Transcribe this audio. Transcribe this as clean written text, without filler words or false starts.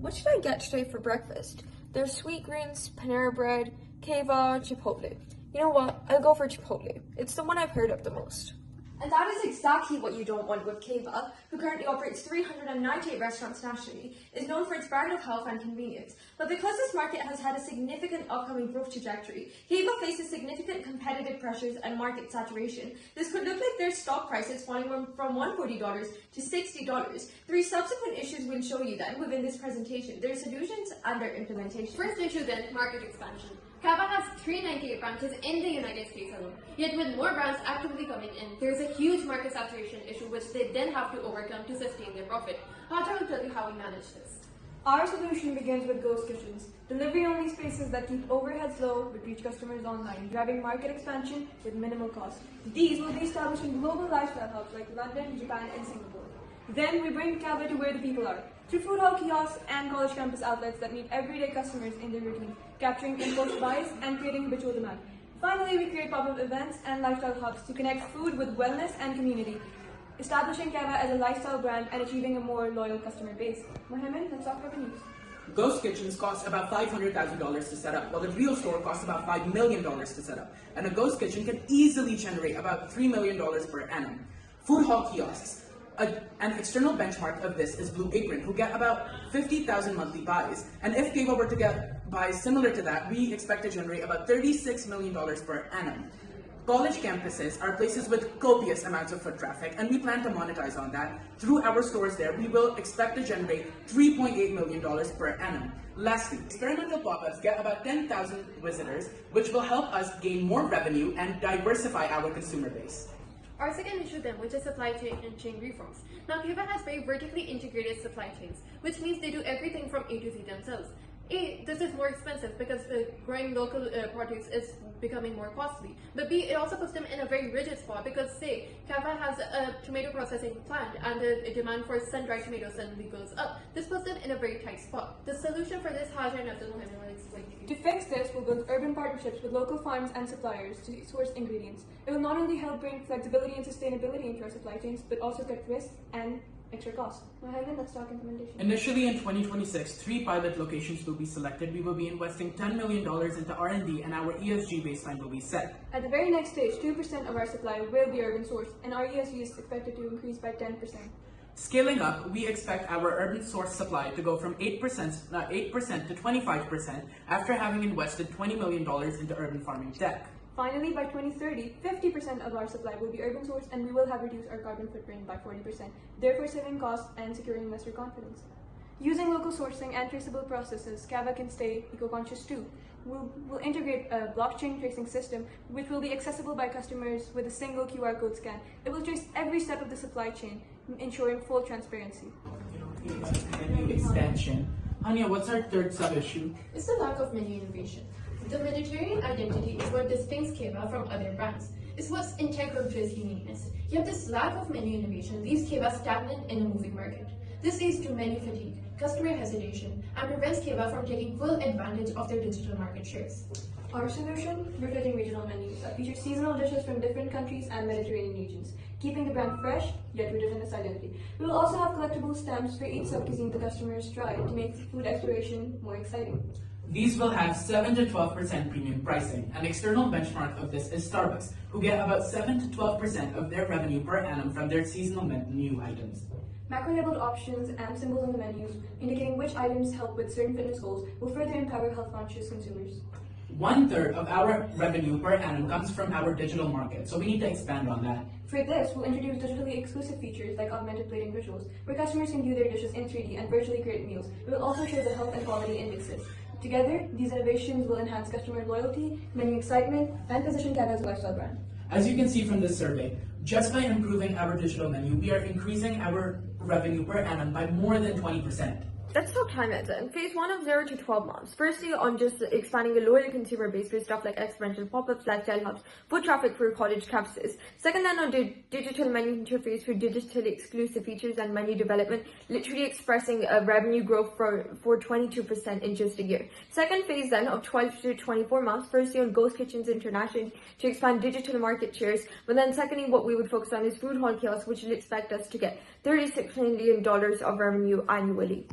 What should I get today for breakfast? There's sweet greens, Panera bread, keva, Chipotle. You know what? I'll go for Chipotle. It's the one I've heard of the most. And that is exactly what you don't want with Keva, who currently operates 398 restaurants nationally, is known for its brand of health and convenience. But because this market has had a significant upcoming growth trajectory, Keva faces significant competitive pressures and market saturation. This could look like their stock prices falling from $140 to $60. Three subsequent issues we'll show you then within this presentation, their solutions and their implementation. First issue then, market expansion. Keva has 398 branches in the United States alone. Yet with more brands actively coming in, there's a huge market saturation issue which they then have to overcome to sustain their profit. Hajar will tell you how we manage this. Our solution begins with ghost kitchens, delivery-only spaces that keep overheads low but reach customers online, driving market expansion with minimal cost. These will be established in global lifestyle hubs like London, Japan, and Singapore. Then we bring Keva to where the people are, through food hall kiosks and college campus outlets that meet everyday customers in their routine, capturing impulse buys and creating habitual demand. Finally, we create pop-up events and lifestyle hubs to connect food with wellness and community, establishing Keva as a lifestyle brand and achieving a more loyal customer base. Mohammed, let's talk revenues. Ghost kitchens cost about $500,000 to set up, while the real store costs about $5 million to set up. And a ghost kitchen can easily generate about $3 million per annum. Food hall kiosks. An external benchmark of this is Blue Apron, who get about 50,000 monthly buys. And if Keva were to get buys similar to that, we expect to generate about $36 million per annum. College campuses are places with copious amounts of foot traffic, and we plan to monetize on that. Through our stores there, we will expect to generate $3.8 million per annum. Lastly, experimental pop-ups get about 10,000 visitors, which will help us gain more revenue and diversify our consumer base. Our second issue then, which is supply chain and chain reforms. Now, Keva has very vertically integrated supply chains, which means they do everything from A to Z themselves. This is more expensive because the growing local produce is becoming more costly. But B, it also puts them in a very rigid spot because, say, Keva has a tomato processing plant and the demand for sun-dried tomatoes suddenly goes up. This puts them in a very tight spot. The solution for this, Hajar and Abdul Mohammed will explain to you. To fix this, we'll build urban partnerships with local farms and suppliers to source ingredients. It will not only help bring flexibility and sustainability into our supply chains, but also cut risks and extra costs. Mohammed, let's talk implementation. Initially in 2026, 3 pilot locations will be selected. We will be investing $10 million into R&D, and our ESG baseline will be set. At the very next stage, 2% of our supply will be urban sourced, and our ESG is expected to increase by 10%. Scaling up, we expect our urban source supply to go from 8% to 25% after having invested $20 million into urban farming tech. Finally, by 2030, 50% of our supply will be urban sourced, and we will have reduced our carbon footprint by 40%, therefore saving costs and securing investor confidence. Using local sourcing and traceable processes, Keva can stay eco-conscious too. We'll integrate a blockchain tracing system, which will be accessible by customers with a single QR code scan. It will trace every step of the supply chain, ensuring full transparency. Menu expansion. Hania, what's our third sub-issue? It's the lack of menu innovation. The Mediterranean identity is what distincts Keva from other brands. It's what's integral to its uniqueness. Yet this lack of menu innovation leaves Keva stagnant in a moving market. This leads to menu fatigue, customer hesitation, and prevents Keva from taking full advantage of their digital market shares. Our solution? Rotating regional menus that feature seasonal dishes from different countries and Mediterranean regions, keeping the brand fresh, yet rooted in its identity. We will also have collectible stamps for each sub-cuisine the customers try to make food exploration more exciting. These will have 7 to 12% premium pricing. An external benchmark of this is Starbucks, who get about 7 to 12% of their revenue per annum from their seasonal menu items. Macro-labeled options and symbols on the menus, indicating which items help with certain fitness goals, will further empower health-conscious consumers. 1/3 of our revenue per annum comes from our digital market, so we need to expand on that. For this, we'll introduce digitally exclusive features like augmented plating visuals, where customers can view their dishes in 3D and virtually create meals. We will also show the health and quality indexes. Together, these innovations will enhance customer loyalty, menu excitement, and position Keva as a lifestyle brand. As you can see from this survey, just by improving our digital menu, we are increasing our revenue per annum by more than 20%. Let's talk timelines then. Phase 1 of 0 to 12 months. Firstly, on just expanding a loyal consumer base for stuff like experiential pop-ups, lifestyle hubs, foot traffic for college campuses. Second, then on digital menu interface for digitally exclusive features and menu development, literally expressing a revenue growth for 22% in just a year. Second phase then of 12 to 24 months. Firstly, on ghost kitchens internationally to expand digital market shares. But then secondly, what we would focus on is food hall kiosks, which will expect us to get $36 million of revenue annually.